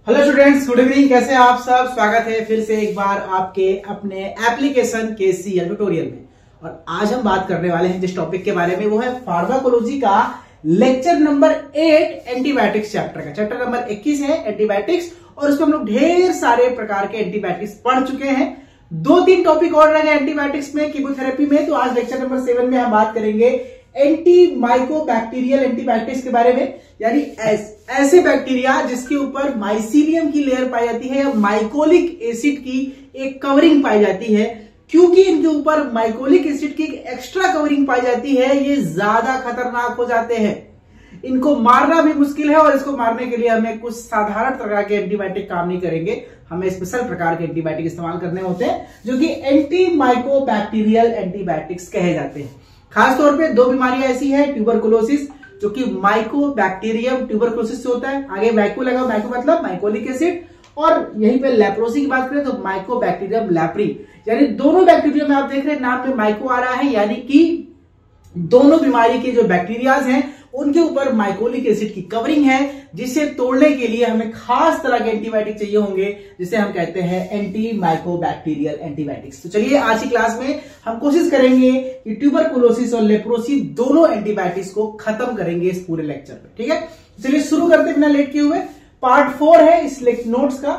Hello students, good evening. कैसे हैं आप सब? स्वागत है फिर से एक बार आपके अपने एप्लीकेशन KCL ट्यूटोरियल में। और आज हम बात करने वाले हैं जिस टॉपिक के बारे में, वो है फार्माकोलॉजी का लेक्चर नंबर 8 एंटीबायोटिक्स चैप्टर का। चैप्टर नंबर 21 है एंटीबायोटिक्स, और उसमें हम लोग ढेर सारे प्रकार के एंटीबायोटिक्स पढ़ चुके हैं। 2-3 टॉपिक और रह गए एंटीबायोटिक्स में, कीमोथेरेपी में। तो आज लेक्चर नंबर 7 में हम बात करेंगे एंटी माइकोबैक्टीरियल एंटीबायोटिक्स के बारे में, यानी ऐसे बैक्टीरिया जिसके ऊपर माइसीलियम की लेयर पाई जाती है या माइकोलिक एसिड की एक कवरिंग पाई जाती है। क्योंकि इनके ऊपर माइकोलिक एसिड की एक एक्स्ट्रा कवरिंग पाई जाती है, ये ज्यादा खतरनाक हो जाते हैं। इनको मारना भी मुश्किल है, और इसको मारने के लिए हमें कुछ साधारण प्रकार के एंटीबायोटिक काम नहीं करेंगे, हमें स्पेशल प्रकार के एंटीबायोटिक इस्तेमाल करने होते हैं, जो कि एंटी माइकोबैक्टीरियल एंटीबायोटिक्स कहे जाते हैं। खासतौर पे 2 बीमारियां ऐसी है, ट्यूबरकुलोसिस जो कि माइकोबैक्टीरियम ट्यूबरकुलोसिस से होता है, आगे माइको लगा, माइको मतलब माइकोलिक एसिड, और यहीं पे लेप्रोसी की बात करें तो माइकोबैक्टीरियम लैप्री। यानी दोनों बैक्टीरिया में आप देख रहे हैं नाम में माइको आ रहा है, यानी कि दोनों बीमारी के जो बैक्टीरियाज हैं उनके ऊपर माइकोलिक एसिड की कवरिंग है, जिसे तोड़ने के लिए हमें खास तरह के एंटीबायोटिक चाहिए होंगे, जिसे हम कहते हैं एंटी माइकोबैक्टीरियल एंटीबायोटिक्स। तो चलिए आज की क्लास में हम कोशिश करेंगे कि ट्यूबरकुलोसिस और लेप्रोसी दोनों एंटीबायोटिक्स को खत्म करेंगे इस पूरे लेक्चर में। ठीक है, चलिए शुरू करते बिना लेट किए हुए। पार्ट 4 है इस नोट्स का।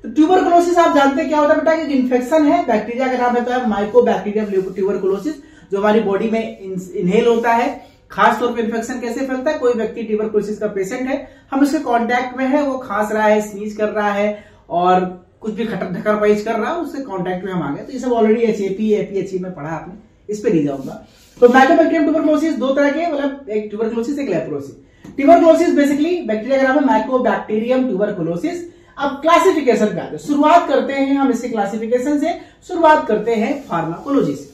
तो ट्यूबरकुलोसिस आप जानते हैं क्या होता है बेटा, कि इन्फेक्शन है, बैक्टीरिया का नाम है माइकोबैक्टीरियम ट्यूबरकुलोसिस, जो हमारी बॉडी में इनहेल होता है। खासतौर पर इन्फेक्शन कैसे फैलता है, कोई व्यक्ति ट्यूबरकुलोसिस का पेशेंट है, हम उसके कांटेक्ट में है, वो खांस रहा है, स्नीज कर रहा है और कुछ भी खटर ढकर पाइज कर रहा है, उसके कांटेक्ट में हम आ गए। तो ये सब ऑलरेडी एपीएचई में पढ़ा आपने, इस पे नहीं जाऊंगा। तो माइकोबैक्टीरियम ट्यूबरकुलोसिस 2 तरह के, मतलब एक ट्यूबरकुलोसिस एक लेप्रोसी। ट्यूबरकुलोसिस बेसिकली बैक्टीरिया का नाम है माइकोबैक्टीरियम ट्यूबरकुलोसिस। अब क्लासिफिकेशन पे आते हैं, शुरुआत करते हैं हम इसके क्लासिफिकेशन से, शुरुआत करते हैं फार्माकोलॉजी से।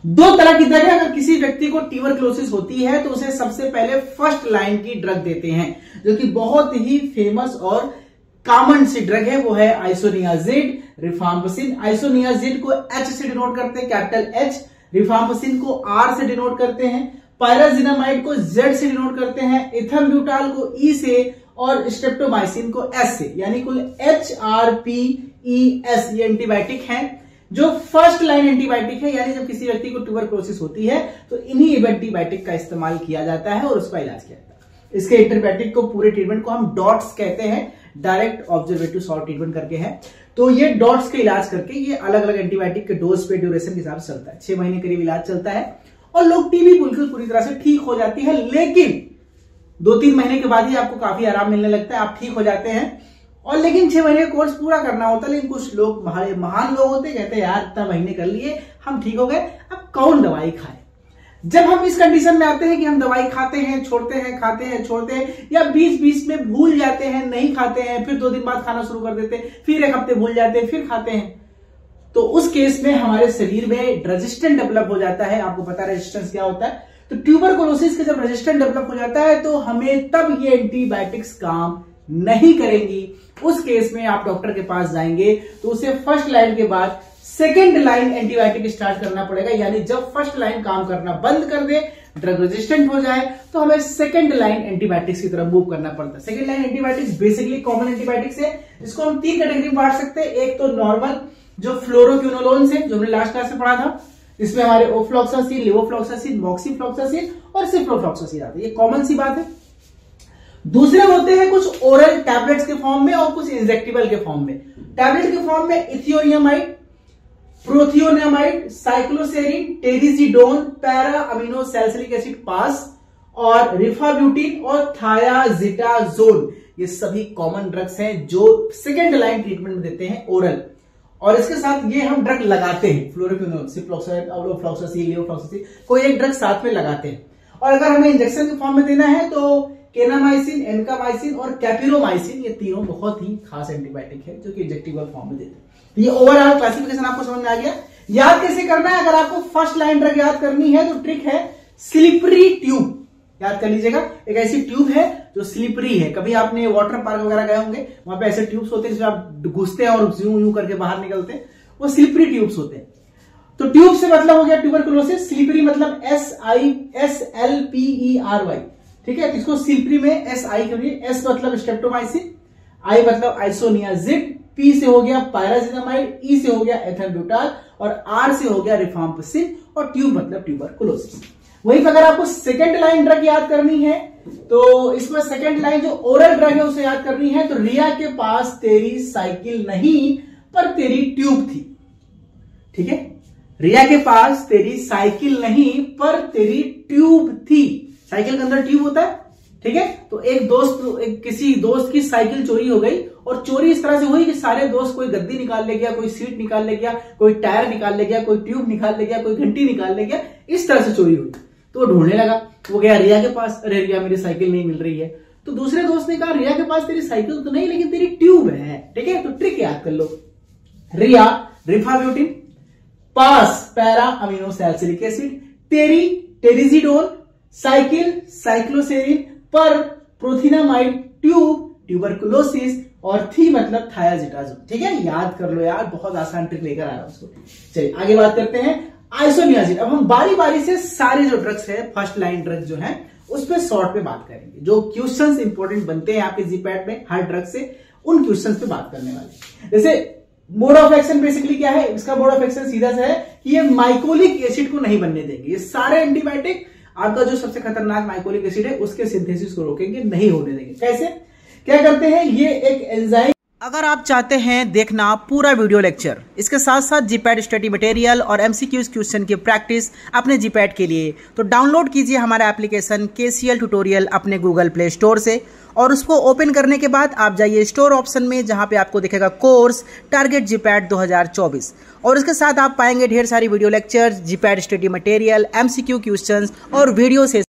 2 तरह की ड्रग है। अगर किसी व्यक्ति को ट्यूबरकुलोसिस होती है तो उसे सबसे पहले फर्स्ट लाइन की ड्रग देते हैं, जो कि बहुत ही फेमस और कॉमन सी ड्रग है, वो है आइसोनियाजिड, रिफाम्पिसिन। आइसोनियाजिड को H से डिनोट करते हैं, कैपिटल H, रिफाम्पिसिन को R से डिनोट करते हैं, पायराजिनामाइड को Z से डिनोट करते हैं, इथम्ब्यूटाल को E से, और स्ट्रेप्टोमाइसिन को S से, यानी कुल HRPES ये एंटीबायोटिक हैं जो फर्स्ट लाइन एंटीबायोटिक है। यानी जब किसी व्यक्ति को ट्यूबरकुलोसिस होती है तो इन्हीं एंटीबायोटिक का इस्तेमाल किया जाता है और उसका इलाज किया जाता है। इसके एंटीबायोटिक को, पूरे ट्रीटमेंट को हम डॉट्स कहते हैं, डायरेक्ट ऑब्जर्वेटिव शॉर्ट ट्रीटमेंट करके है। तो ये डॉट्स के इलाज करके ये अलग अलग एंटीबायोटिक के डोज पे ड्यूरेशन के हिसाब से चलता है। 6 महीने करीब इलाज चलता है और लोग टीबी बिल्कुल पूरी तरह से ठीक हो जाती है, लेकिन 2-3 महीने के बाद ही आपको काफी आराम मिलने लगता है, आप ठीक हो जाते हैं। और लेकिन 6 महीने का कोर्स पूरा करना होता है। लेकिन कुछ लोग महान लोग होते, कहते हैं यार इतना महीने कर लिए, हम ठीक हो गए, अब कौन दवाई खाए। जब हम इस कंडीशन में आते हैं कि हम दवाई खाते हैं, छोड़ते हैं, खाते हैं, छोड़ते हैं, या बीच में भूल जाते हैं, नहीं खाते हैं, फिर 2 दिन बाद खाना शुरू कर देते हैं, फिर 1 हफ्ते भूल जाते हैं, फिर खाते हैं, तो उस केस में हमारे शरीर में रेजिस्टेंस डेवलप हो जाता है। आपको पता है रेजिस्टेंस क्या होता है। तो ट्यूबरकुलोसिस का जब रेजिस्टेंस डेवलप हो जाता है तो हमें तब ये एंटीबायोटिक्स काम नहीं करेंगी। उस केस में आप डॉक्टर के पास जाएंगे तो उसे फर्स्ट लाइन के बाद सेकेंड लाइन एंटीबायोटिक स्टार्ट करना पड़ेगा। यानी जब फर्स्ट लाइन काम करना बंद कर दे, ड्रग रेजिस्टेंट हो जाए, तो हमें सेकेंड लाइन एंटीबायोटिक्स की तरफ मूव करना पड़ता है। Second line antibiotics basically common antibiotics है, इसको हम 3 कैटेगरी में बांट सकते हैं। एक तो नॉर्मल जो फ्लोरोक्विनोलोन्स है, जो हमने लास्ट क्लास में पढ़ा था, इसमें हमारे ओफ्लॉक्सासिन, लेवोफ्लॉक्सासिन, मॉक्सीफ्लॉक्सासिन और सिप्रोफ्लॉक्सासिन आते हैं, ये कॉमन सी बात है। दूसरे होते हैं कुछ ओरल टैबलेट्स के फॉर्म में और कुछ इंजेक्टेबल के फॉर्म में। टैबलेट के फॉर्म में ethionamide, prothionamide, cycloserine, terizidone, para amino salicylic acid PAS, और रिफाब्यूटिन और थायाजिटाजोन, ये सभी कॉमन ड्रग्स हैं जो सेकेंड लाइन ट्रीटमेंट में देते हैं ओरल। और इसके साथ ये हम ड्रग लगाते हैं, फ्लोरोक्विनोन, सिप्रोफ्लॉक्सासिन, अवलोफ्लॉक्सासिन, लेवोफ्लॉक्सासिन, कोई एक ड्रग साथ में लगाते हैं। और अगर हमें इंजेक्शन के फॉर्म में देना है तो केनामाइसिन, एनकामाइसिन और कैपिरोमाइसिन, ये तीनों बहुत ही खास एंटीबायोटिक है जो कि इंजेक्टेबल फॉर्म में देते हैं। ये ओवरऑल क्लासिफिकेशन आपको समझ में आ गया। याद कैसे करना है, अगर आपको फर्स्ट लाइन ड्रग याद करनी है तो ट्रिक है स्लिपरी ट्यूब, याद कर लीजिएगा। एक ऐसी ट्यूब है जो स्लिपरी है, कभी आपने वाटर पार्क वगैरह गए होंगे, वहां पे ऐसे ट्यूब्स होते हैं जिसमें आप घुसते हैं और यूं यूं करके बाहर निकलते हैं, वो स्लिपरी ट्यूब्स होते हैं। तो ट्यूब से मतलब हो गया ट्यूबरकुलोसिस, स्लिपरी मतलब SISLPERY, ठीक है। इसको स्लिपरी में SI करिए, S मतलब स्ट्रेप्टोमाइसिन, आई मतलब आइसोनियाजिड, पी से हो गया पायराजिनामाइड, ई से हो गया एथेन ब्यूटाल और आर से हो गया रिफाम्पिसिन और ट्यूब मतलब ट्यूबरकुलोसिस। वहीं पर अगर आपको सेकेंड लाइन ड्रग याद करनी है तो इसमें सेकेंड लाइन जो ओरल ड्रग है उसे याद करनी है। तो रिया के पास तेरी साइकिल नहीं पर तेरी ट्यूब थी, ठीक है। रिया के पास तेरी साइकिल नहीं पर तेरी ट्यूब थी। साइकिल के अंदर ट्यूब होता है, ठीक है। तो किसी दोस्त की साइकिल चोरी हो गई और चोरी इस तरह से हुई कि सारे दोस्त, कोई गद्दी निकाल ले गया, कोई सीट निकाल ले गया, कोई टायर निकाल ले गया, कोई ट्यूब निकाल ले गया, कोई घंटी निकाल ले गया, इस तरह से चोरी हुई। तो वो ढूंढने लगा, वो गया रिया के पास, अरे रिया मेरी साइकिल नहीं मिल रही है। तो दूसरे दोस्त ने कहा रिया के पास तेरी साइकिल तो नहीं लेकिन तेरी ट्यूब है, ठीक है। तो ट्रिक याद कर लो, रिया रिफाब्यूटिन, पास पैरा अमीनो सैलिसिलिक एसिड, तेरी टेरिजिडोल, साइकिल साइक्लोसेरिन, पर प्रोथिनामाइड, ट्यूब ट्यूबरकुलोसिस और थी मतलब थायाजिटाजोल, ठीक है। याद कर लो यार, बहुत आसान ट्रिक लेकर आ रहा हूं उसको। चलिए आगे बात करते हैं आइसोनियाजिड। अब हम बारी बारी से सारे जो ड्रग्स है, फर्स्ट लाइन ड्रग जो है उस पर शॉर्ट पे बात करेंगे। जो क्वेश्चंस इंपॉर्टेंट बनते हैं आपके जीपैट में हर ड्रग से, उन क्वेश्चंस पे बात करने वाले। जैसे मोड ऑफ एक्शन बेसिकली क्या है, इसका मोड ऑफ एक्शन सीधा सा है कि ये माइकोलिक एसिड को नहीं बनने देंगे। ये सारे एंटीबायोटिक आपका जो सबसे खतरनाक माइकोलिक एसिड है उसके सिंथेसिस को रोकेंगे, नहीं होने देंगे। कैसे क्या करते हैं, ये एक एंजाइम। अगर आप चाहते हैं देखना पूरा वीडियो लेक्चर, इसके साथ साथ जीपैट स्टडी मटेरियल और एमसीक्यूज क्वेश्चन की प्रैक्टिस अपने जीपैट के लिए, तो डाउनलोड कीजिए हमारा एप्लीकेशन KCL ट्यूटोरियल अपने गूगल प्ले स्टोर से। और उसको ओपन करने के बाद आप जाइए स्टोर ऑप्शन में, जहां पे आपको दिखेगा कोर्स टारगेट जीपैट 2024 और इसके साथ आप पाएंगे ढेर सारी video lecture, GPAT study material, MCQ questions और वीडियो से